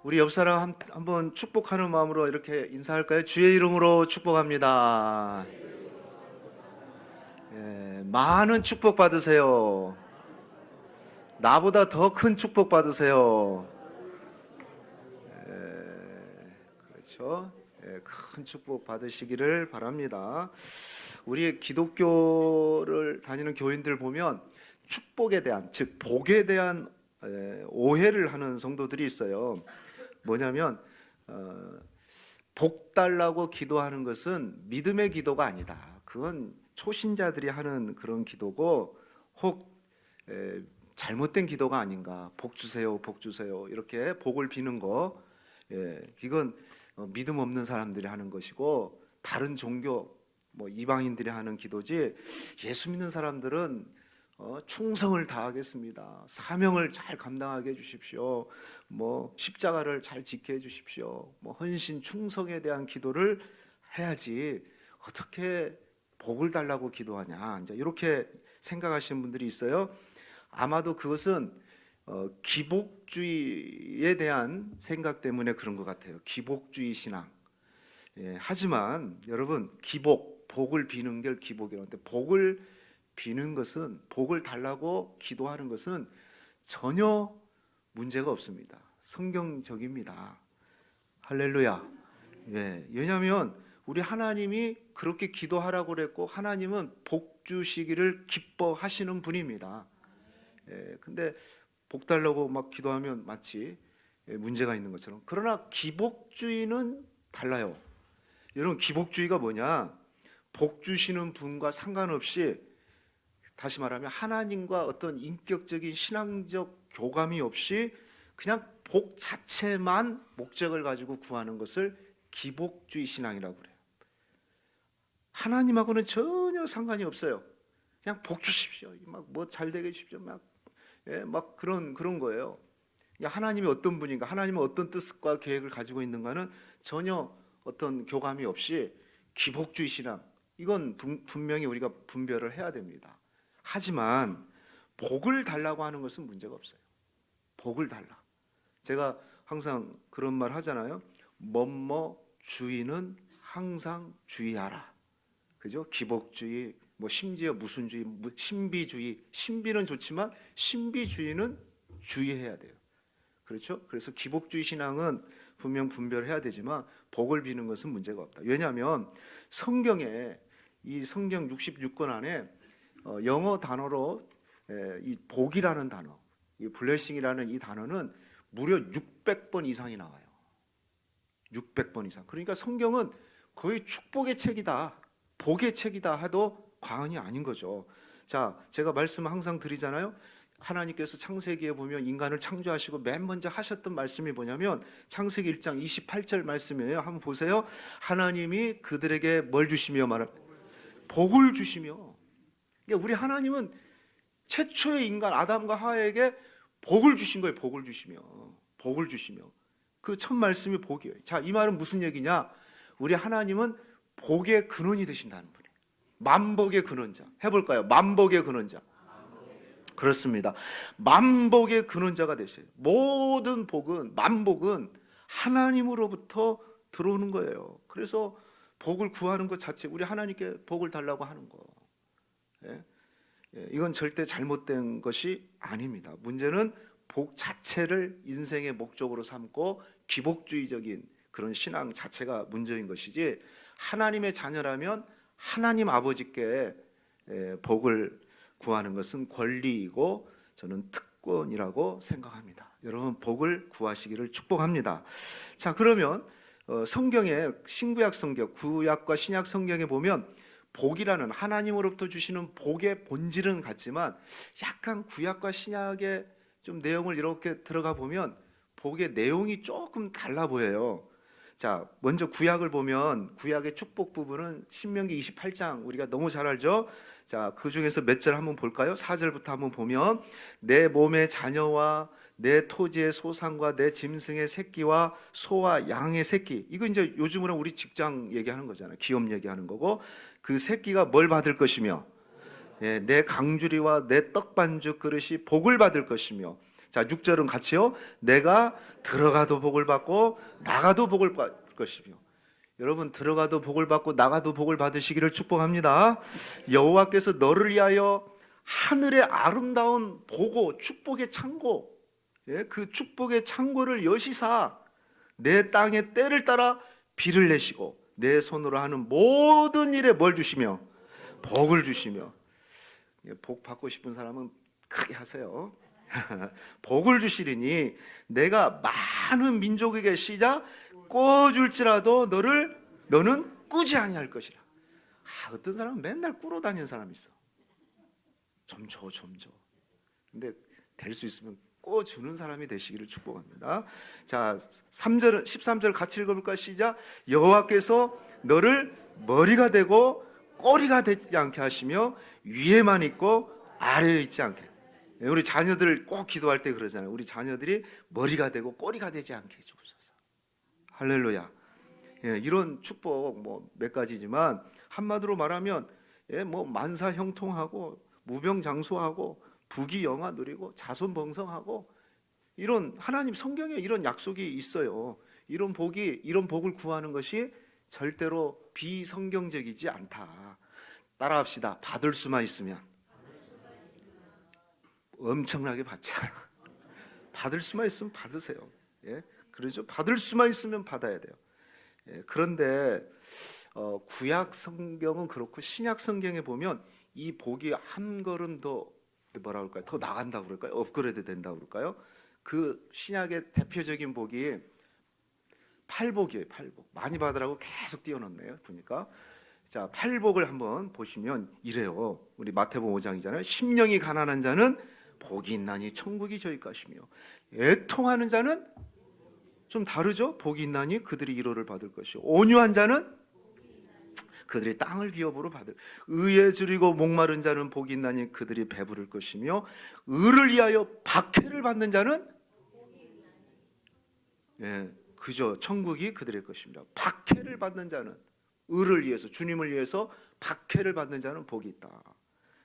우리 옆 사람 한번 축복하는 마음으로 이렇게 인사할까요? 주의 이름으로 축복합니다. 예, 많은 축복 받으세요. 나보다 더 큰 축복 받으세요. 그렇죠? 예, 큰 축복 받으시기를 바랍니다. 우리 기독교를 다니는 교인들 보면 축복에 대한, 즉 복에 대한 오해를 하는 성도들이 있어요. 뭐냐면 복 달라고 기도하는 것은 믿음의 기도가 아니다. 그건 초신자들이 하는 그런 기도고 혹 잘못된 기도가 아닌가. 복 주세요, 복 주세요. 이렇게 복을 비는 거, 이건 믿음 없는 사람들이 하는 것이고 다른 종교, 뭐 이방인들이 하는 기도지. 예수 믿는 사람들은 충성을 다하겠습니다. 사명을 잘 감당하게 해주십시오. 뭐 십자가를 잘 지켜 주십시오. 뭐 헌신, 충성에 대한 기도를 해야지 어떻게 복을 달라고 기도하냐. 이제 이렇게 생각하시는 분들이 있어요. 아마도 그것은 기복주의에 대한 생각 때문에 그런 것 같아요. 기복주의 신앙. 하지만 여러분, 복을 비는 게 기복이라고 하는데, 복을 비는 것은, 복을 달라고 기도하는 것은 전혀 문제가 없습니다. 성경적입니다. 할렐루야. 왜냐하면 우리 하나님이 그렇게 기도하라고 그랬고, 하나님은 복 주시기를 기뻐하시는 분입니다. 근데 복 달라고 막 기도하면 마치 문제가 있는 것처럼. 그러나 기복주의는 달라요. 여러분, 기복주의가 뭐냐? 복 주시는 분과 상관없이, 다시 말하면 하나님과 어떤 인격적인 신앙적 교감이 없이 그냥 복 자체만 목적을 가지고 구하는 것을 기복주의 신앙이라고 그래요. 하나님하고는 전혀 상관이 없어요. 그냥 복 주십시오. 막 뭐 잘 되게 해주십시오. 막 그런 거예요. 하나님이 어떤 분인가, 하나님은 어떤 뜻과 계획을 가지고 있는가는 전혀 어떤 교감이 없이 기복주의 신앙, 이건 분명히 우리가 분별을 해야 됩니다. 하지만 복을 달라고 하는 것은 문제가 없어요. 복을 달라. 제가 항상 그런 말 하잖아요. 뭐뭐 주의는 항상 주의하라. 그죠? 기복주의, 뭐 심지어 무슨 주의, 신비주의. 신비는 좋지만 신비주의는 주의해야 돼요. 그렇죠? 그래서 기복주의 신앙은 분명 분별해야 되지만 복을 비는 것은 문제가 없다. 왜냐하면 성경에, 이 성경 66권 안에 영어 단어로 이 복이라는 단어, 이 블레싱이라는 이 단어는 무려 600번 이상이 나와요. 600번 이상. 그러니까 성경은 거의 축복의 책이다, 복의 책이다 해도 과언이 아닌 거죠. 자, 제가 말씀 항상 드리잖아요. 하나님께서 창세기에 보면 인간을 창조하시고 맨 먼저 하셨던 말씀이 뭐냐면 창세기 1장 28절 말씀이에요. 한번 보세요. 하나님이 그들에게 뭘 주시며 말을? 복을 주시며. 그러니까 우리 하나님은 최초의 인간 아담과 하와에게 복을 주신 거예요. 복을 주시며. 그 첫 말씀이 복이에요. 자, 이 말은 무슨 얘기냐? 우리 하나님은 복의 근원이 되신다는 분이에요. 만복의 근원자. 해볼까요? 만복의 근원자. 그렇습니다. 만복의 근원자가 되셔요. 모든 복은, 만복은 하나님으로부터 들어오는 거예요. 그래서 복을 구하는 것 자체, 우리 하나님께 복을 달라고 하는 거, 이건 절대 잘못된 것이 아닙니다. 문제는 복 자체를 인생의 목적으로 삼고 기복주의적인 그런 신앙 자체가 문제인 것이지, 하나님의 자녀라면 하나님 아버지께 복을 구하는 것은 권리이고 저는 특권이라고 생각합니다. 여러분, 복을 구하시기를 축복합니다. 자, 그러면 성경에, 신구약 성경, 구약과 신약 성경에 보면 복이라는, 하나님으로부터 주시는 복의 본질은 같지만 약간 구약과 신약의 좀 내용을 이렇게 들어가 보면 복의 내용이 조금 달라 보여요. 자, 먼저 구약을 보면 구약의 축복 부분은 신명기 28장, 우리가 너무 잘 알죠? 자, 그 중에서 몇 절 한번 볼까요? 4절부터 한번 보면, 내 몸의 자녀와 내 토지의 소산과 내 짐승의 새끼와 소와 양의 새끼. 이거 이제 요즘으로 우리 직장 얘기하는 거잖아요. 기업 얘기하는 거고, 그 새끼가 뭘 받을 것이며, 내 강주리와 내 떡반죽 그릇이 복을 받을 것이며, 자, 6절은 같이요. 내가 들어가도 복을 받고 나가도 복을 받을 것이며. 여러분, 들어가도 복을 받고 나가도 복을 받으시기를 축복합니다. 여호와께서 너를 위하여 하늘의 아름다운 보고 축복의 창고, 그 축복의 창고를 여시사 내 땅의 때를 따라 비를 내시고 내 손으로 하는 모든 일에 뭘 주시며 복을 주시며. 복 받고 싶은 사람은 크게 하세요. 복을 주시리니 내가 많은 민족에게 시작 꿔줄지라도 너는 꾸지 아니할 것이라. 어떤 사람은 맨날 꾸러 다니는 사람이 있어. 좀 줘. 근데 될 수 있으면 꿔주는 사람이 되시기를 축복합니다. 자, 3절, 13절 같이 읽어볼까? 시작. 여호와께서 너를 머리가 되고 꼬리가 되지 않게 하시며 위에만 있고 아래에 있지 않게. 우리 자녀들 꼭 기도할 때 그러잖아요. 우리 자녀들이 머리가 되고 꼬리가 되지 않게 해주옵소서. 할렐루야. 이런 축복 뭐 몇 가지지만 한마디로 말하면 뭐 만사 형통하고 무병장수하고 부귀영화 누리고 자손번성하고 이런 하나님 성경에 이런 약속이 있어요. 이런 복을 구하는 것이 절대로 비성경적이지 않다. 따라합시다. 받을 수만 있으면 엄청나게 받지 않아. 받을 수만 있으면 받으세요. 그러죠. 받을 수만 있으면 받아야 돼요. 그런데 구약 성경은 그렇고 신약 성경에 보면 이 복이 한 걸음 더 뭐라 그럴까요? 더 나간다고 그럴까요? 업그레이드 된다고 그럴까요? 그 신약의 대표적인 복이 팔복이에요. 팔복. 많이 받으라고 계속 띄워놓네요. 보니까. 자, 팔복을 한번 보시면 이래요. 우리 마태복음 5장이잖아요. 심령이 가난한 자는 복이 있나니 천국이 저희 것이며 애통하는 자는 좀 다르죠. 복이 있나니 그들이 위로를 받을 것이요 온유한 자는 그들이 땅을 기업으로 받을. 의에 줄이고 목마른 자는 복이 있나니 그들이 배부를 것이며 의를 위하여 박해를 받는 자는 그저 천국이 그들의 것입니다. 박해를 받는 자는 의를 위해서 주님을 위해서 박해를 받는 자는 복이 있다.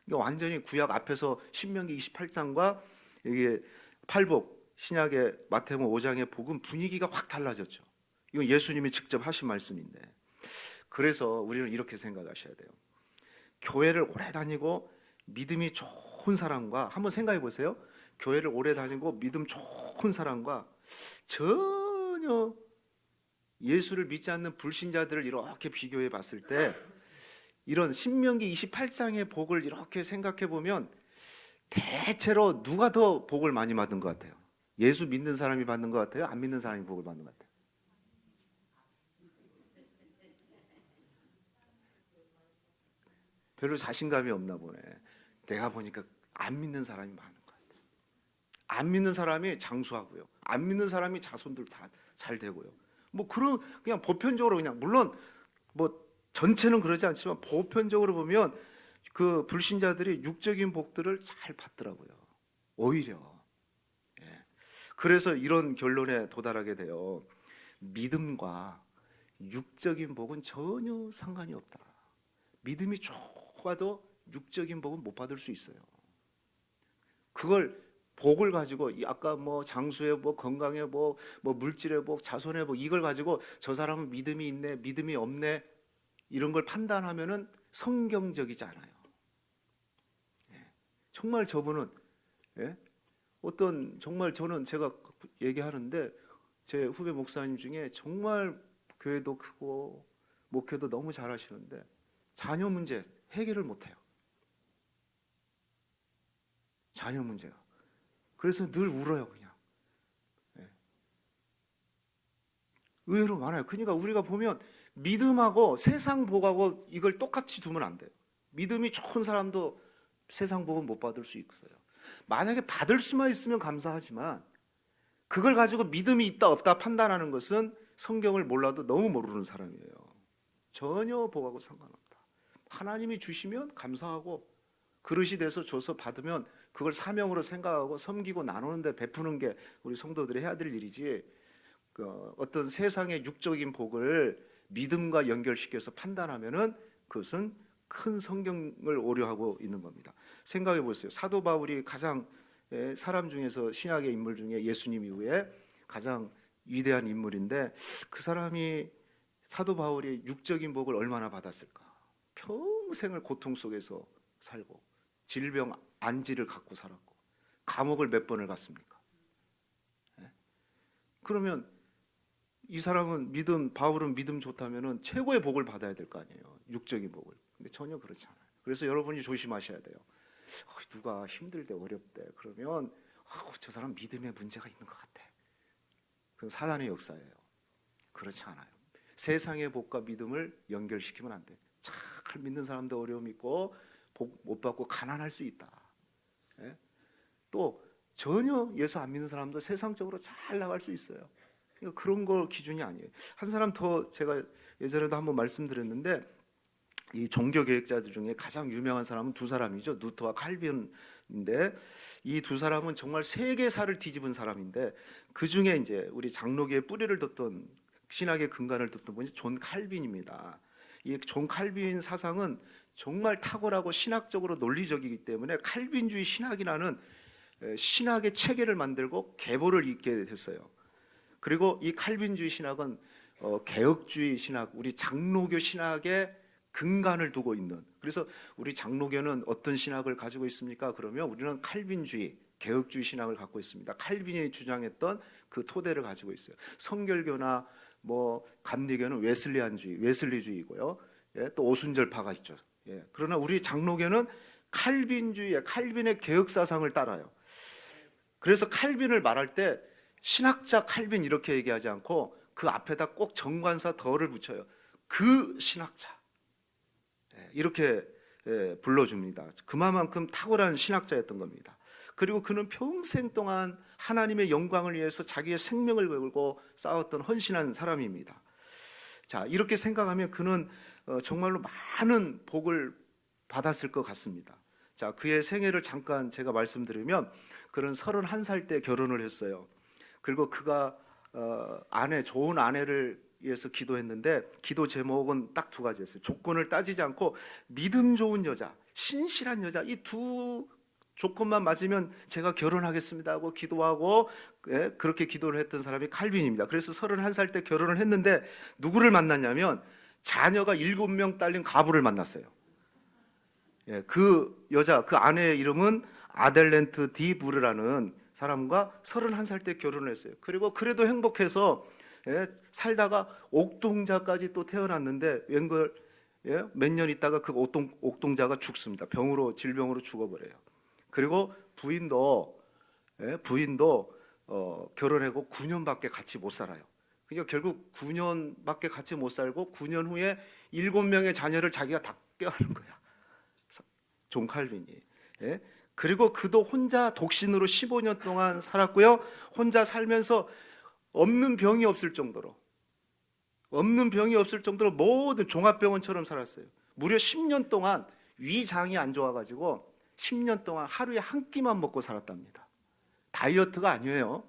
그러니까 완전히 구약 앞에서 신명기 28장과 이게 팔복 신약의 마태복음 5장의 복음 분위기가 확 달라졌죠. 이건 예수님이 직접 하신 말씀인데 그래서 우리는 이렇게 생각하셔야 돼요. 교회를 오래 다니고 믿음이 좋은 사람과 한번 생각해 보세요. 교회를 오래 다니고 믿음 좋은 사람과 전혀 예수를 믿지 않는 불신자들을 이렇게 비교해 봤을 때 이런 신명기 28장의 복을 이렇게 생각해 보면 대체로 누가 더 복을 많이 받은 것 같아요? 예수 믿는 사람이 받는 것 같아요? 안 믿는 사람이 복을 받는 것 같아요? 별로 자신감이 없나 보네. 내가 보니까 안 믿는 사람이 많은 것 같아요. 안 믿는 사람이 장수하고요. 안 믿는 사람이 자손들 다 잘 되고요. 뭐 그런 그냥 보편적으로 그냥 물론 뭐 전체는 그러지 않지만 보편적으로 보면 그 불신자들이 육적인 복들을 잘 받더라고요. 오히려. 그래서 이런 결론에 도달하게 돼요. 믿음과 육적인 복은 전혀 상관이 없다. 믿음이 좋아도 육적인 복은 못 받을 수 있어요. 그걸 복을 가지고 아까 뭐 장수의 복, 건강의 복, 뭐 물질의 복, 자손의 복 이걸 가지고 저 사람은 믿음이 있네, 믿음이 없네 이런 걸 판단하면은 성경적이지 않아요. 정말 저분은 어떤 정말 저는 제가 얘기하는데 제 후배 목사님 중에 정말 교회도 크고 목회도 너무 잘하시는데 자녀 문제 해결을 못해요. 자녀 문제가. 그래서 늘 울어요 그냥. 의외로 많아요. 그러니까 우리가 보면 믿음하고 세상 복하고 이걸 똑같이 두면 안 돼요. 믿음이 좋은 사람도 세상 복은 못 받을 수 있어요. 만약에 받을 수만 있으면 감사하지만 그걸 가지고 믿음이 있다 없다 판단하는 것은 성경을 몰라도 너무 모르는 사람이에요. 전혀 복하고 상관없다. 하나님이 주시면 감사하고 그릇이 돼서 줘서 받으면 그걸 사명으로 생각하고 섬기고 나누는데 베푸는 게 우리 성도들이 해야 될 일이지 어떤 세상의 육적인 복을 믿음과 연결시켜서 판단하면은 그것은 큰 성경을 오류하고 있는 겁니다. 생각해 보세요. 사도 바울이 가장 사람 중에서 신약의 인물 중에 예수님 이후에 가장 위대한 인물인데 그 사람이 사도 바울이 육적인 복을 얼마나 받았을까? 평생을 고통 속에서 살고 질병 안지를 갖고 살았고 감옥을 몇 번을 갔습니까? 그러면 이 사람은 바울은 믿음 좋다면은 최고의 복을 받아야 될 거 아니에요. 육적인 복을. 근데 전혀 그렇지 않아요. 그래서 여러분이 조심하셔야 돼요. 누가 힘들대 어렵대 그러면 저 사람 믿음에 문제가 있는 것 같아. 그건 사단의 역사예요. 그렇지 않아요. 세상의 복과 믿음을 연결시키면 안 돼. 잘 믿는 사람도 어려움 있고 복 못 받고 가난할 수 있다. 또 전혀 예수 안 믿는 사람도 세상적으로 잘 나갈 수 있어요. 그런 거 기준이 아니에요. 한 사람 더 제가 예전에도 한번 말씀드렸는데 이 종교 계획자들 중에 가장 유명한 사람은 두 사람이죠. 누트와 칼빈인데 이 두 사람은 정말 세계사를 뒤집은 사람인데 그 중에 이제 우리 장로교의 뿌리를 뒀던 신학의 근간을 뒀던 분이 존 칼빈입니다. 이 존 칼빈 사상은 정말 탁월하고 신학적으로 논리적이기 때문에 칼빈주의 신학이라는 신학의 체계를 만들고 계보를 잇게 됐어요. 그리고 이 칼빈주의 신학은 개혁주의 신학, 우리 장로교 신학의 근간을 두고 있는. 그래서 우리 장로교는 어떤 신학을 가지고 있습니까? 그러면 우리는 칼빈주의, 개혁주의 신학을 갖고 있습니다. 칼빈이 주장했던 그 토대를 가지고 있어요. 성결교나 뭐 감리교는 웨슬리주의고요. 또 오순절파가 있죠. 그러나 우리 장로교는 칼빈주의, 칼빈의 개혁 사상을 따라요. 그래서 칼빈을 말할 때 신학자 칼빈 이렇게 얘기하지 않고 그 앞에다 꼭 정관사 덜을 붙여요. 그 신학자 이렇게 불러줍니다. 그만큼 탁월한 신학자였던 겁니다. 그리고 그는 평생 동안 하나님의 영광을 위해서 자기의 생명을 걸고 싸웠던 헌신한 사람입니다. 자, 이렇게 생각하면 그는 정말로 많은 복을 받았을 것 같습니다. 자, 그의 생애를 잠깐 제가 말씀드리면 그는 31살 때 결혼을 했어요. 그리고 그가 좋은 아내를 위해서 기도했는데 기도 제목은 딱 두 가지였어요. 조건을 따지지 않고 믿음 좋은 여자, 신실한 여자, 이 두 조건만 맞으면 제가 결혼하겠습니다 하고 기도하고 그렇게 기도를 했던 사람이 칼빈입니다. 그래서 31살 때 결혼을 했는데 누구를 만났냐면 자녀가 7명 딸린 가부를 만났어요. 그 여자, 그 아내의 이름은 아델렌트 디 부르라는 사람과 31살 때 결혼을 했어요. 그리고 그래도 행복해서 살다가 옥동자까지 또 태어났는데 웬걸 몇 년 있다가 그 옥동자가 죽습니다. 질병으로 죽어버려요. 그리고 부인도 결혼하고 9년밖에 같이 못 살아요. 그러니까 결국 9년밖에 같이 못 살고 9년 후에 7명의 자녀를 자기가 다 껴안은 거야. 존 칼빈이. 그리고 그도 혼자 독신으로 15년 동안 살았고요. 혼자 살면서 없는 병이 없을 정도로 모든 종합병원처럼 살았어요. 무려 10년 동안 위장이 안 좋아가지고 10년 동안 하루에 한 끼만 먹고 살았답니다. 다이어트가 아니에요.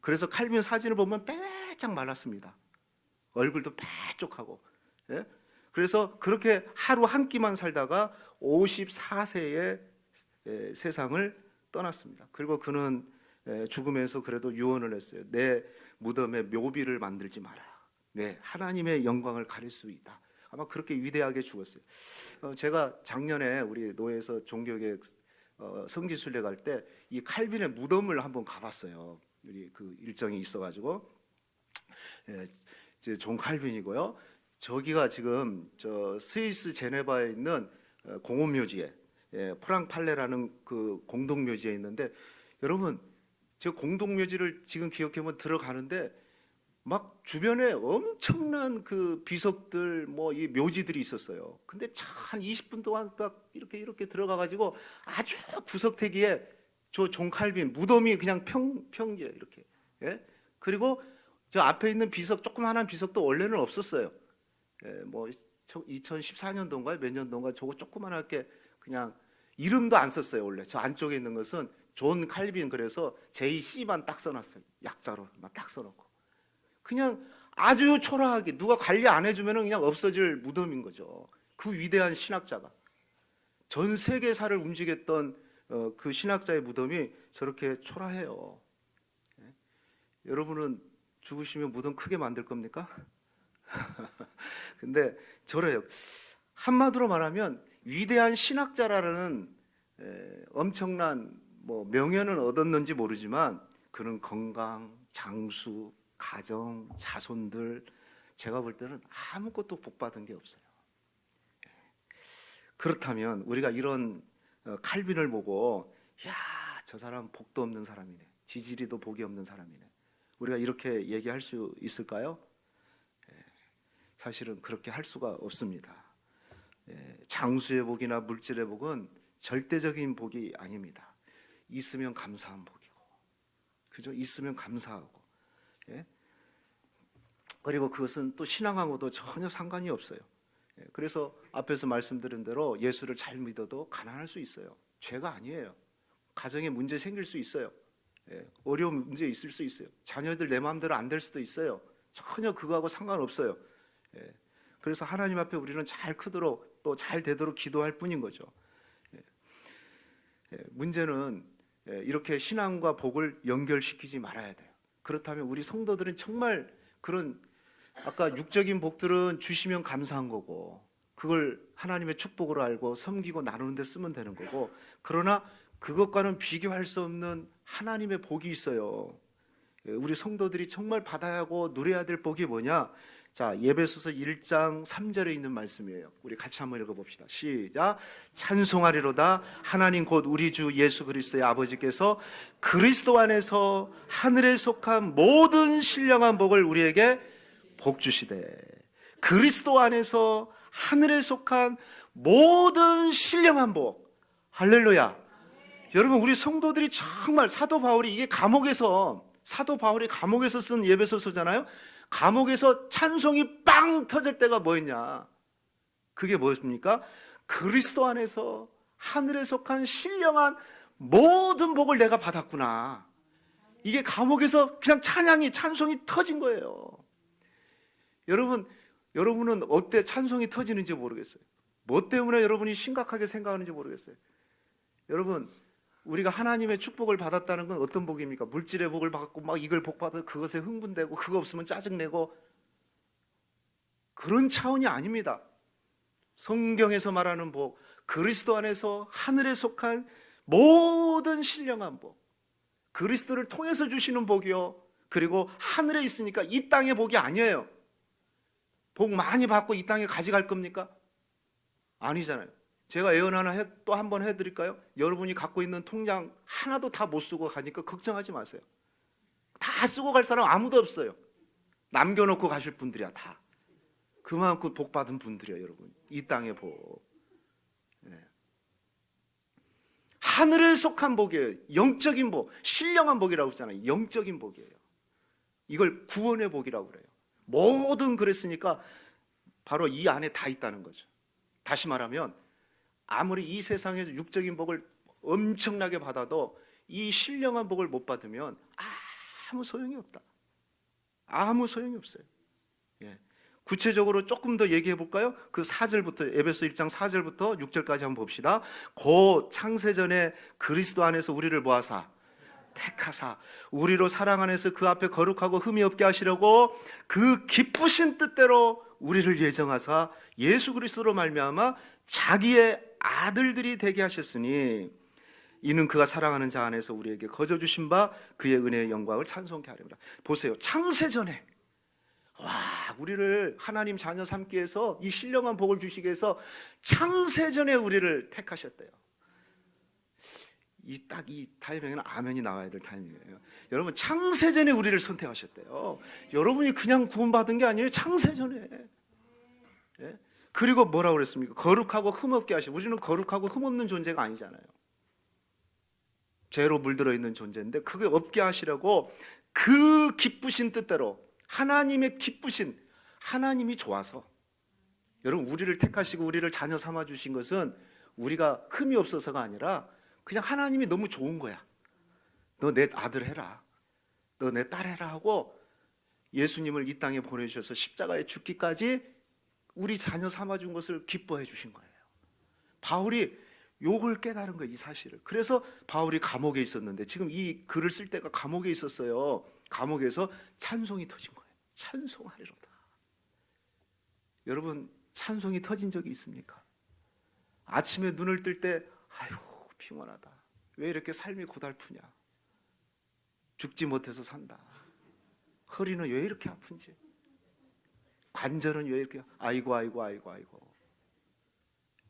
그래서 칼빈 사진을 보면 빼짝 말랐습니다. 얼굴도 빼쪽하고. 그래서 그렇게 하루 한 끼만 살다가 54세에 세상을 떠났습니다. 그리고 그는 죽으면서 그래도 유언을 했어요. 내 무덤에 묘비를 만들지 마라. 하나님의 영광을 가릴 수 있다. 아마 그렇게 위대하게 죽었어요. 제가 작년에 우리 노예에서 종교계획 성지순례 갈 때 이 칼빈의 무덤을 한번 가봤어요. 우리 그 일정이 있어가지고 존 칼빈이고요. 저기가 지금 저 스위스 제네바에 있는 공원묘지에 프랑팔레라는 그 공동묘지에 있는데 여러분 저 공동묘지를 지금 기억해보면 들어가는데 막 주변에 엄청난 그 비석들 뭐 이 묘지들이 있었어요. 근데 한 20분 동안 막 이렇게 들어가가지고 아주 구석대기에 저 존 칼빈 무덤이 그냥 평지에 이렇게. 그리고 저 앞에 있는 비석 조그마한 비석도 원래는 없었어요. 뭐 2014년도인가 몇 년도인가 저거 조그만하게 그냥 이름도 안 썼어요. 원래 저 안쪽에 있는 것은 존 칼빈 그래서 JC만 딱 써놨어요. 약자로 딱 써놓고 그냥 아주 초라하게 누가 관리 안 해주면 그냥 없어질 무덤인 거죠. 그 위대한 신학자가 전 세계사를 움직였던 그 신학자의 무덤이 저렇게 초라해요. 예? 여러분은 죽으시면 무덤 크게 만들 겁니까? 근데 저래요. 한마디로 말하면 위대한 신학자라는 엄청난 명예는 얻었는지 모르지만 그런 건강, 장수, 가정, 자손들 제가 볼 때는 아무것도 복받은 게 없어요. 그렇다면 우리가 이런 칼빈을 보고 야, 저 사람 복도 없는 사람이네. 지지리도 복이 없는 사람이네. 우리가 이렇게 얘기할 수 있을까요? 사실은 그렇게 할 수가 없습니다. 장수의 복이나 물질의 복은 절대적인 복이 아닙니다. 있으면 감사한 복이고, 그죠? 있으면 감사하고, 그리고 그것은 또 신앙하고도 전혀 상관이 없어요. 그래서 앞에서 말씀드린 대로 예수를 잘 믿어도 가난할 수 있어요. 죄가 아니에요. 가정에 문제 생길 수 있어요. 어려운 문제 있을 수 있어요. 자녀들 내 마음대로 안 될 수도 있어요. 전혀 그거하고 상관없어요. 그래서 하나님 앞에 우리는 잘 크도록 또 잘 되도록 기도할 뿐인 거죠. 문제는 이렇게 신앙과 복을 연결시키지 말아야 돼요. 그렇다면 우리 성도들은 정말 그런 아까 육적인 복들은 주시면 감사한 거고 그걸 하나님의 축복으로 알고 섬기고 나누는 데 쓰면 되는 거고, 그러나 그것과는 비교할 수 없는 하나님의 복이 있어요. 우리 성도들이 정말 받아야 하고 누려야 될 복이 뭐냐? 자, 에베소서 1장 3절에 있는 말씀이에요. 우리 같이 한번 읽어봅시다. 시작. 찬송하리로다 하나님 곧 우리 주 예수 그리스도의 아버지께서 그리스도 안에서 하늘에 속한 모든 신령한 복을 우리에게 복 주시되. 그리스도 안에서 하늘에 속한 모든 신령한 복. 할렐루야. 여러분, 우리 성도들이 정말 사도 바울이 이게 사도 바울이 감옥에서 쓴 에베소서잖아요. 감옥에서 찬송이 빵 터질 때가 뭐였냐? 그게 뭐였습니까? 그리스도 안에서 하늘에 속한 신령한 모든 복을 내가 받았구나. 이게 감옥에서 그냥 찬송이 터진 거예요. 여러분은 어때 찬송이 터지는지 모르겠어요. 뭐 때문에 여러분이 심각하게 생각하는지 모르겠어요. 여러분, 우리가 하나님의 축복을 받았다는 건 어떤 복입니까? 물질의 복을 받고 막 이걸 복받아 그것에 흥분되고 그거 없으면 짜증내고 그런 차원이 아닙니다. 성경에서 말하는 복, 그리스도 안에서 하늘에 속한 모든 신령한 복, 그리스도를 통해서 주시는 복이요, 그리고 하늘에 있으니까 이 땅의 복이 아니에요. 복 많이 받고 이 땅에 가져갈 겁니까? 아니잖아요. 제가 예언 하나 또 한 번 해드릴까요? 여러분이 갖고 있는 통장 하나도 다 못 쓰고 가니까 걱정하지 마세요. 다 쓰고 갈 사람 아무도 없어요. 남겨놓고 가실 분들이야. 다 그만큼 복 받은 분들이에요. 여러분, 이 땅의 복. 하늘에 속한 복이에요. 영적인 복, 신령한 복이라고 하잖아요. 영적인 복이에요. 이걸 구원의 복이라고 그래요. 모든 그랬으니까 바로 이 안에 다 있다는 거죠. 다시 말하면 아무리 이 세상에서 육적인 복을 엄청나게 받아도 이 신령한 복을 못 받으면 아무 소용이 없다. 아무 소용이 없어요. 구체적으로 조금 더 얘기해 볼까요? 그 4절부터, 에베소 1장 4절부터 6절까지 한번 봅시다. 곧 창세전에 그리스도 안에서 우리를 모아사 택하사 우리로 사랑 안에서 그 앞에 거룩하고 흠이 없게 하시려고 그 기쁘신 뜻대로 우리를 예정하사 예수 그리스도로 말미암아 자기의 아들들이 되게 하셨으니 이는 그가 사랑하는 자 안에서 우리에게 거저 주신 바 그의 은혜의 영광을 찬송케 하리라. 보세요. 창세전에 우리를 하나님 자녀 삼기 위해서 이 신령한 복을 주시기 위해서 창세전에 우리를 택하셨대요. 이 타이밍에는 아멘이 나와야 될 타이밍이에요. 여러분, 창세전에 우리를 선택하셨대요. 여러분이 그냥 구원받은 게 아니에요. 창세전에. 그리고 뭐라고 그랬습니까? 거룩하고 흠없게 하시고. 우리는 거룩하고 흠없는 존재가 아니잖아요. 죄로 물들어 있는 존재인데 그게 없게 하시려고 그 기쁘신 뜻대로, 하나님의 기쁘신, 하나님이 좋아서, 여러분, 우리를 택하시고 우리를 자녀 삼아 주신 것은 우리가 흠이 없어서가 아니라 그냥 하나님이 너무 좋은 거야. 너 내 아들 해라, 너 내 딸 해라 하고 예수님을 이 땅에 보내주셔서 십자가에 죽기까지 우리 자녀 삼아준 것을 기뻐해 주신 거예요. 바울이 요걸 깨달은 거예요, 이 사실을. 그래서 바울이 감옥에 있었는데, 지금 이 글을 쓸 때가 감옥에 있었어요. 감옥에서 찬송이 터진 거예요. 찬송하리로다. 여러분, 찬송이 터진 적이 있습니까? 아침에 눈을 뜰 때 아유 피곤하다, 왜 이렇게 삶이 고달프냐, 죽지 못해서 산다, 허리는 왜 이렇게 아픈지, 관절은 왜 이렇게, 아이고.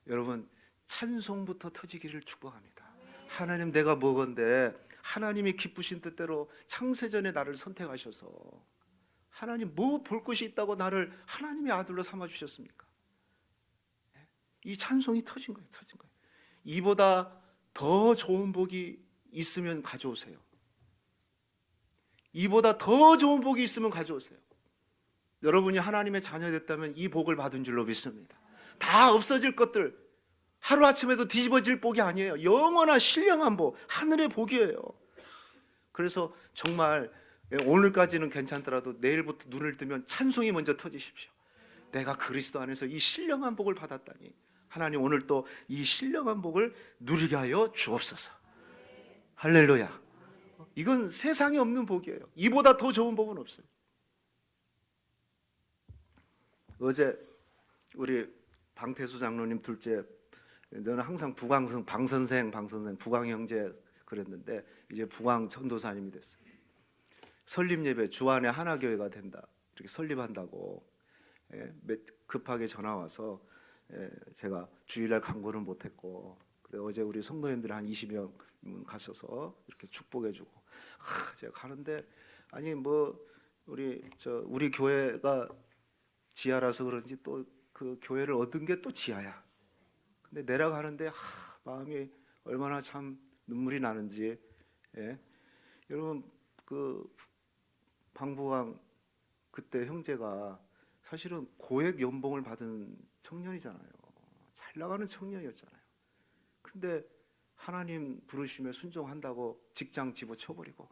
여러분, 찬송부터 터지기를 축복합니다. 하나님, 내가 뭐건데 하나님이 기쁘신 뜻대로 창세전에 나를 선택하셔서 하나님 뭐 볼 것이 있다고 나를 하나님의 아들로 삼아주셨습니까? 이 찬송이 터진 거예요. 이보다 더 좋은 복이 있으면 가져오세요. 이보다 더 좋은 복이 있으면 가져오세요. 여러분이 하나님의 자녀 됐다면 이 복을 받은 줄로 믿습니다. 다 없어질 것들, 하루아침에도 뒤집어질 복이 아니에요. 영원한 신령한 복, 하늘의 복이에요. 그래서 정말 오늘까지는 괜찮더라도 내일부터 눈을 뜨면 찬송이 먼저 터지십시오. 내가 그리스도 안에서 이 신령한 복을 받았다니, 하나님 오늘 또 이 신령한 복을 누리게 하여 주옵소서. 할렐루야. 이건 세상에 없는 복이에요. 이보다 더 좋은 복은 없어요. 어제 우리 방태수 장로님 둘째, 너는 항상 방선생 부광형제 그랬는데 이제 부광 전도사님이 됐어요. 설립예배 주안에 하나교회가 된다, 이렇게 설립한다고 급하게 전화 와서 제가 주일날 강구는 못했고, 그래 어제 우리 성도님들 한 20명 가셔서 이렇게 축복해주고, 제가 가는데 아니 뭐 우리 교회가 지하라서 그런지 또 그 교회를 얻은 게 또 지하야. 근데 내려가는데 마음이 얼마나 참 눈물이 나는지. 여러분, 그 방부왕 그때 형제가 사실은 고액 연봉을 받은 청년이잖아요. 잘 나가는 청년이었잖아요. 근데 하나님 부르심에 순종한다고 직장 집어쳐버리고,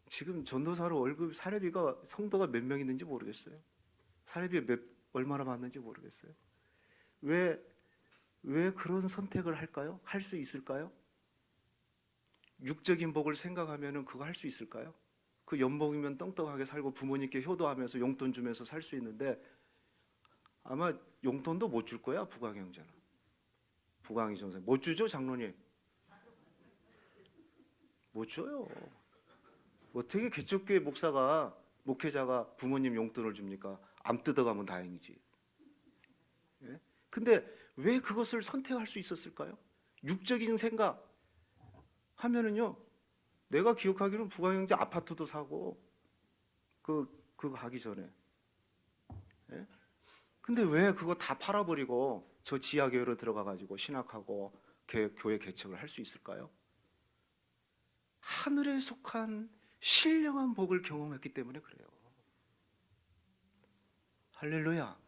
지금 전도사로 월급 사례비가 성도가 몇 명 있는지 모르겠어요. 사례비 얼마나 받는지 모르겠어요. 왜 그런 선택을 할까요? 할 수 있을까요? 육적인 복을 생각하면 그거 할 수 있을까요? 그 연봉이면 떵떵하게 살고 부모님께 효도하면서 용돈 주면서 살 수 있는데, 아마 용돈도 못 줄 거야, 부광 형제는. 부광이 전사 못 주죠, 장로님? 못 줘요. 어떻게 개척교회 목회자가 부모님 용돈을 줍니까? 암 뜯어가면 다행이지. 근데 왜 그것을 선택할 수 있었을까요? 육적인 생각 하면은요, 내가 기억하기로는 부광 형제 아파트도 사고 그거 하기 전에. 근데 왜 그거 다 팔아버리고 저 지하교회로 들어가가지고 신학하고 교회 개척을 할 수 있을까요? 하늘에 속한 신령한 복을 경험했기 때문에 그래요. 할렐루야.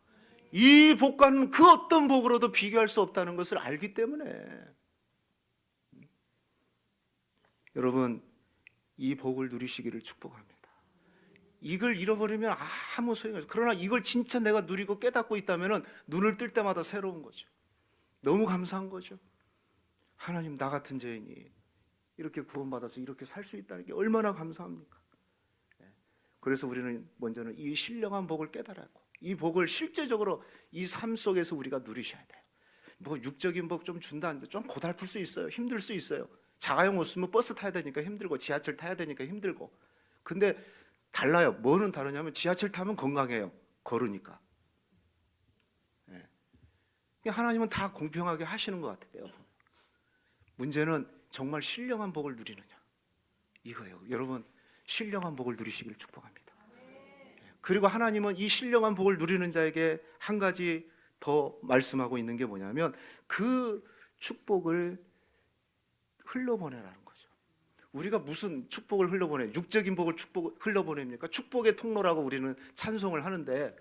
이 복과는 그 어떤 복으로도 비교할 수 없다는 것을 알기 때문에, 여러분 이 복을 누리시기를 축복합니다. 이걸 잃어버리면 아무 소용이 없어요. 그러나 이걸 진짜 내가 누리고 깨닫고 있다면 눈을 뜰 때마다 새로운 거죠. 너무 감사한 거죠. 하나님, 나 같은 죄인이 이렇게 구원받아서 이렇게 살 수 있다는 게 얼마나 감사합니까? 그래서 우리는 먼저는 이 신령한 복을 깨달았고, 이 복을 실제적으로 이 삶 속에서 우리가 누리셔야 돼요. 뭐 육적인 복 좀 준다는데 좀 고달플 수 있어요. 힘들 수 있어요. 자가용 없으면 버스 타야 되니까 힘들고 지하철 타야 되니까 힘들고. 근데 달라요. 뭐는 다르냐면 지하철 타면 건강해요. 걸으니까. 하나님은 다 공평하게 하시는 것 같아요. 문제는 정말 신령한 복을 누리느냐, 이거예요. 여러분, 신령한 복을 누리시기를 축복합니다. 그리고 하나님은 이 신령한 복을 누리는 자에게 한 가지 더 말씀하고 있는 게 뭐냐면, 그 축복을 흘러보내라는 거죠. 우리가 무슨 축복을 흘러보내, 육적인 복을 흘러보냅니까? 축복의 통로라고 우리는 찬송을 하는데,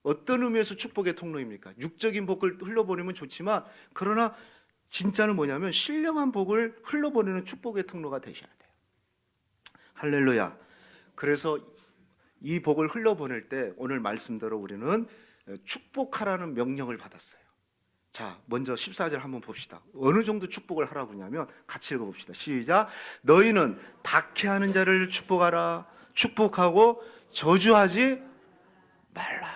어떤 의미에서 축복의 통로입니까? 육적인 복을 흘러보내면 좋지만, 그러나 진짜는 뭐냐면 신령한 복을 흘러보내는 축복의 통로가 되셔야 돼요. 할렐루야. 그래서 이 복을 흘러보낼 때 오늘 말씀대로 우리는 축복하라는 명령을 받았어요. 자, 먼저 14절 한번 봅시다. 어느 정도 축복을 하라고 하냐면 같이 읽어봅시다. 시작. 너희는 박해하는 자를 축복하라. 축복하고 저주하지 말라.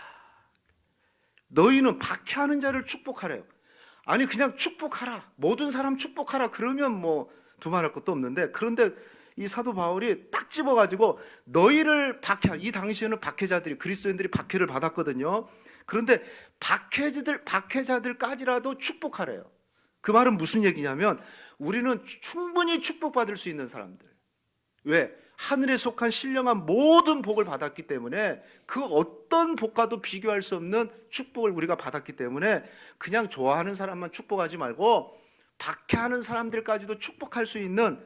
너희는 박해하는 자를 축복하래요. 아니 그냥 축복하라. 모든 사람 축복하라. 그러면 뭐 두말할 것도 없는데, 그런데 이 사도 바울이 딱 집어가지고 너희를 이 당시에는 박해자들이, 그리스도인들이 박해를 받았거든요. 그런데 박해자들까지라도 축복하래요. 그 말은 무슨 얘기냐면 우리는 충분히 축복받을 수 있는 사람들. 왜? 하늘에 속한 신령한 모든 복을 받았기 때문에, 그 어떤 복과도 비교할 수 없는 축복을 우리가 받았기 때문에 그냥 좋아하는 사람만 축복하지 말고 박해하는 사람들까지도 축복할 수 있는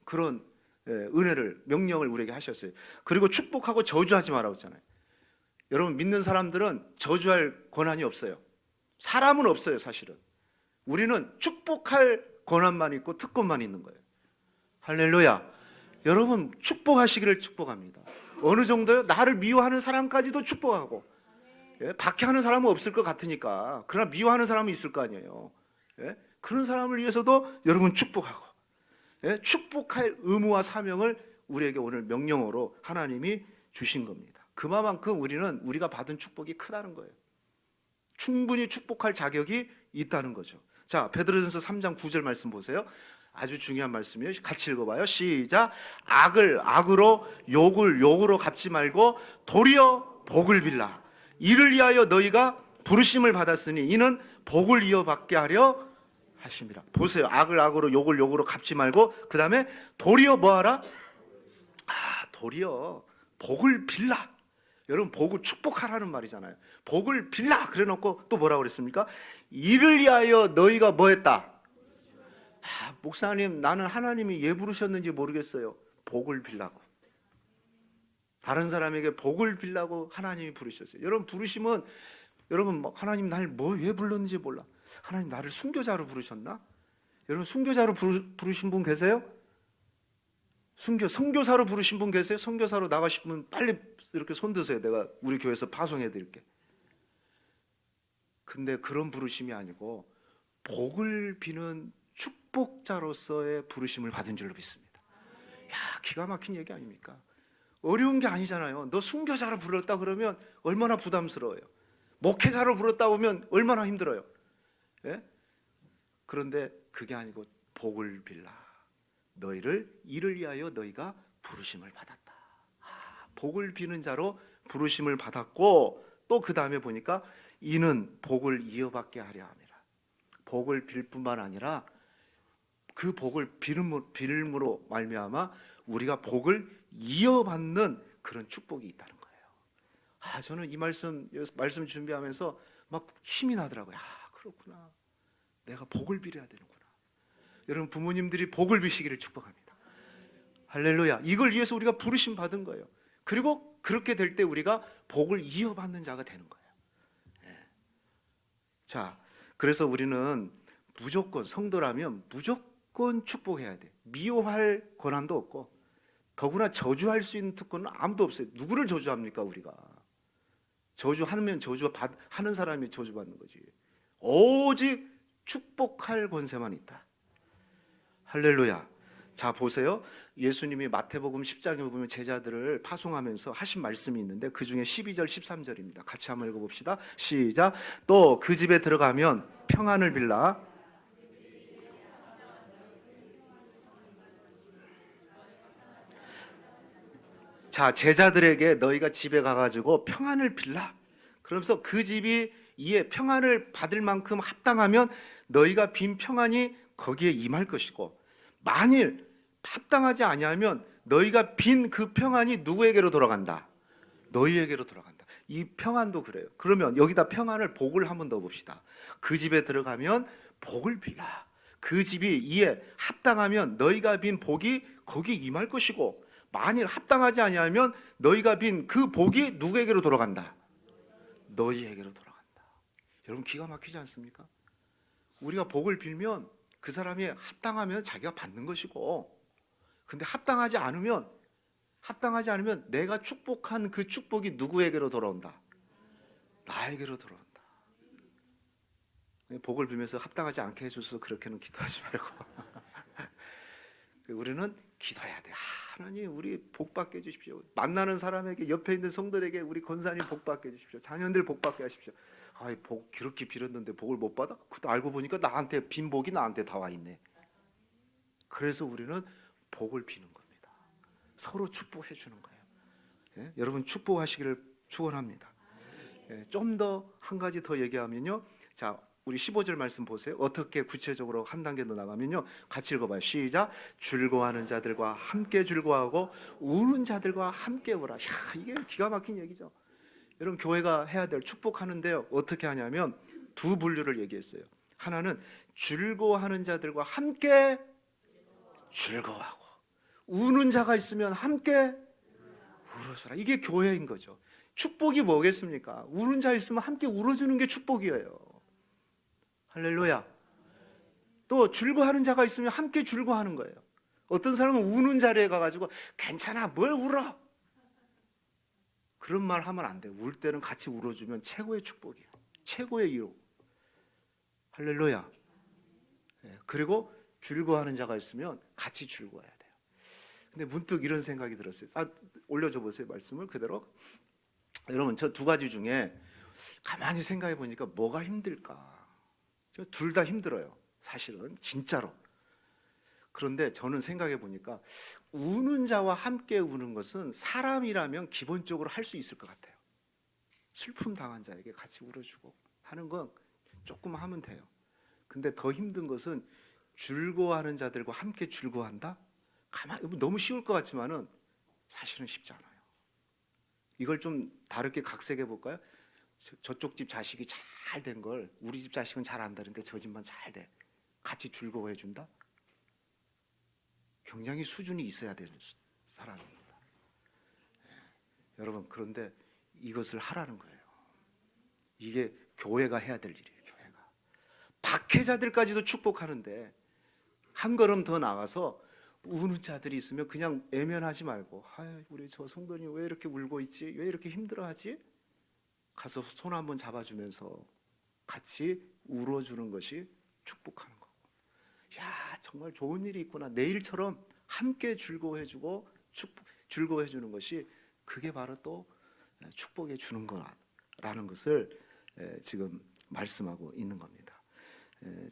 그런 은혜를, 명령을 우리에게 하셨어요. 그리고 축복하고 저주하지 말라고 했잖아요. 여러분, 믿는 사람들은 저주할 권한이 없어요. 사람은 없어요. 사실은 우리는 축복할 권한만 있고 특권만 있는 거예요. 할렐루야. 여러분, 축복하시기를 축복합니다. 어느 정도요? 나를 미워하는 사람까지도 축복하고, 박해하는 사람은 없을 것 같으니까, 그러나 미워하는 사람은 있을 거 아니에요. 그런 사람을 위해서도 여러분 축복하고, 축복할 의무와 사명을 우리에게 오늘 명령으로 하나님이 주신 겁니다. 그만큼 우리는 우리가 받은 축복이 크다는 거예요. 충분히 축복할 자격이 있다는 거죠. 자, 베드로전서 3장 9절 말씀 보세요. 아주 중요한 말씀이에요. 같이 읽어봐요. 시작. 악을 악으로, 욕을 욕으로 갚지 말고 도리어 복을 빌라. 이를 위하여 너희가 부르심을 받았으니 이는 복을 이어받게 하려 하심이라. 보세요. 악을 악으로, 욕을 욕으로 갚지 말고, 그 다음에 도리어 뭐하라? 도리어 복을 빌라. 여러분, 복을 축복하라는 말이잖아요. 복을 빌라 그래 놓고 또 뭐라고 그랬습니까? 이를 위하여 너희가 뭐 했다? 목사님, 나는 하나님이 왜 부르셨는지 모르겠어요. 복을 빌라고. 다른 사람에게 복을 빌라고 하나님이 부르셨어요. 여러분, 부르심은, 여러분, 하나님 날 왜 불렀는지 몰라. 하나님 나를 순교자로 부르셨나? 여러분, 순교자로 부르신 분 계세요? 선교사로 부르신 분 계세요? 선교사로 나가신 분 빨리 이렇게 손 드세요. 내가 우리 교회에서 파송해 드릴게. 근데 그런 부르심이 아니고 복을 비는 축복자로서의 부르심을 받은 줄로 믿습니다. 야, 기가 막힌 얘기 아닙니까? 어려운 게 아니잖아요. 너 순교자로 불렀다 그러면 얼마나 부담스러워요. 목회자로 불렀다 오면 얼마나 힘들어요. 그런데 그게 아니고 복을 빌라. 너희를 이를 위하여 너희가 부르심을 받았다. 복을 비는 자로 부르심을 받았고, 또 그 다음에 보니까 이는 복을 이어받게 하려 함이라. 복을 빌 뿐만 아니라 그 복을 빌음으로 말미암아 우리가 복을 이어받는 그런 축복이 있다는 거예요. 저는 이 말씀 준비하면서 막 힘이 나더라고요. 그렇구나. 내가 복을 빌어야 되는구나. 여러분, 부모님들이 복을 비시기를 축복합니다. 할렐루야. 이걸 위해서 우리가 부르심 받은 거예요. 그리고 그렇게 될 때 우리가 복을 이어받는 자가 되는 거예요. 자, 그래서 우리는 무조건, 성도라면 무조건 축복해야 돼. 미워할 권한도 없고, 더구나 저주할 수 있는 특권은 아무도 없어요. 누구를 저주합니까, 우리가? 저주하면 하는 사람이 저주받는 거지. 오직 축복할 권세만 있다. 할렐루야. 자, 보세요. 예수님이 마태복음 10장에 보면 제자들을 파송하면서 하신 말씀이 있는데, 그 중에 12절 13절입니다. 같이 한번 읽어봅시다. 시작. 또 그 집에 들어가면 평안을 빌라. 자, 제자들에게 너희가 집에 가가지고 평안을 빌라. 그러면서 그 집이 이에 평안을 받을 만큼 합당하면 너희가 빈 평안이 거기에 임할 것이고, 만일 합당하지 아니하면 너희가 빈 그 평안이 누구에게로 돌아간다? 너희에게로 돌아간다. 이 평안도 그래요. 그러면 여기다 평안을, 복을 한번 넣어봅시다. 그 집에 들어가면 복을 빌라. 그 집이 이에 합당하면 너희가 빈 복이 거기 임할 것이고, 만일 합당하지 아니하면 너희가 빈 그 복이 누구에게로 돌아간다? 너희에게로 돌아간다. 여러분, 기가 막히지 않습니까? 우리가 복을 빌면 그 사람이 합당하면 자기가 받는 것이고, 근데 합당하지 않으면 내가 축복한 그 축복이 누구에게로 돌아온다? 나에게로 돌아온다. 복을 빌면서 합당하지 않게 해줘서 그렇게는 기도하지 말고 우리는 기도해야 돼. 하나님 우리 복 받게 해주십시오. 만나는 사람에게, 옆에 있는 성도들에게 우리 권사님 복 받게 해주십시오. 자녀들 복 받게 하십시오. 복 그렇게 빌었는데 복을 못 받아? 그것도 알고 보니까 나한테 빈 복이 나한테 다 와 있네. 그래서 우리는 복을 비는 겁니다. 서로 축복해 주는 거예요. 예? 여러분 축복하시기를 축원합니다. 예, 좀 더 한 가지 더 얘기하면요. 자, 우리 15절 말씀 보세요. 어떻게 구체적으로 한 단계 더 나가면요. 같이 읽어봐요. 시작. 즐거워하는 자들과 함께 즐거워하고 우는 자들과 함께 울어라. 이게 기가 막힌 얘기죠. 여러분 교회가 해야 될 축복하는데요. 어떻게 하냐면 두 분류를 얘기했어요. 하나는 즐거워하는 자들과 함께 즐거워하고 우는 자가 있으면 함께 울어주라. 이게 교회인 거죠. 축복이 뭐겠습니까? 우는 자 있으면 함께 울어주는 게 축복이에요. 할렐루야. 또 즐거워하는 자가 있으면 함께 즐거워하는 거예요. 어떤 사람은 우는 자리에 가가지고 괜찮아 뭘 울어, 그런 말 하면 안 돼. 울 때는 같이 울어주면 최고의 축복이에요. 최고의 위로. 할렐루야. 그리고 즐거워하는 자가 있으면 같이 즐거워해야 돼요. 근데 문득 이런 생각이 들었어요. 올려줘 보세요. 말씀을 그대로. 여러분 저 두 가지 중에 가만히 생각해 보니까 뭐가 힘들까? 둘 다 힘들어요. 사실은 진짜로. 그런데 저는 생각해 보니까 우는 자와 함께 우는 것은 사람이라면 기본적으로 할 수 있을 것 같아요. 슬픔 당한 자에게 같이 울어주고 하는 건 조금 하면 돼요. 근데 더 힘든 것은 즐거워하는 자들과 함께 즐거워한다? 너무 쉬울 것 같지만은 사실은 쉽지 않아요. 이걸 좀 다르게 각색해 볼까요? 저쪽 집 자식이 잘 된 걸 우리 집 자식은 잘 안 되는데 저 집만 잘 돼. 같이 즐거워해 준다? 굉장히 수준이 있어야 되는 사람입니다. 여러분 그런데 이것을 하라는 거예요. 이게 교회가 해야 될 일이에요. 교회가 박해자들까지도 축복하는데 한 걸음 더 나가서 우는 자들이 있으면 그냥 애면하지 말고 우리 저 성도님 왜 이렇게 울고 있지? 왜 이렇게 힘들어하지? 가서 손 한번 잡아주면서 같이 울어주는 것이 축복하는 거고. 야 정말 좋은 일이 있구나. 내일처럼 함께 즐거워해주고 즐거워해주는 것이 그게 바로 또 축복해 주는 거라는 것을 지금 말씀하고 있는 겁니다.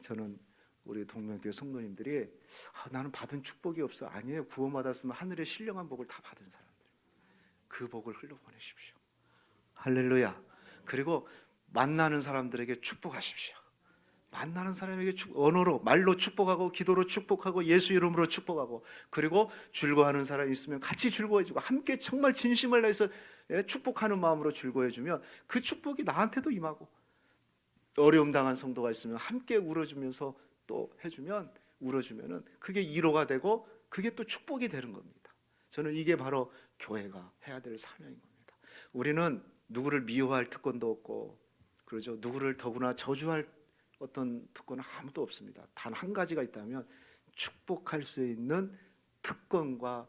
저는 우리 동명교회 성도님들이 나는 받은 축복이 없어. 아니에요. 구원받았으면 하늘의 신령한 복을 다 받은 사람들. 그 복을 흘려보내십시오. 할렐루야. 그리고 만나는 사람들에게 축복하십시오. 만나는 사람에게 언어로 말로 축복하고 기도로 축복하고 예수 이름으로 축복하고 그리고 즐거워하는 사람이 있으면 같이 즐거워해주고 함께 정말 진심을 다해서 축복하는 마음으로 즐거워해주면 그 축복이 나한테도 임하고 어려움 당한 성도가 있으면 함께 울어주면서 또 해주면 울어주면은 그게 위로가 되고 그게 또 축복이 되는 겁니다. 저는 이게 바로 교회가 해야 될 사명인 겁니다. 우리는 누구를 미워할 특권도 없고 그러죠. 누구를 더구나 저주할 어떤 특권은 아무도 없습니다. 단 한 가지가 있다면 축복할 수 있는 특권과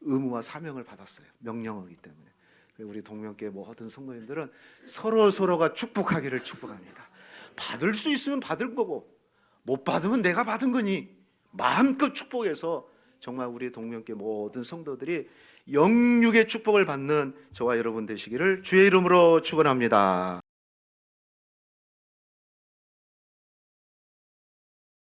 의무와 사명을 받았어요. 명령어이기 때문에. 우리 동명교회 모든 성도님들은 서로가 축복하기를 축복합니다. 받을 수 있으면 받을 거고 못 받으면 내가 받은 거니 마음껏 축복해서 정말 우리 동명교회 모든 성도들이 영육의 축복을 받는 저와 여러분 되시기를 주의 이름으로 축원합니다.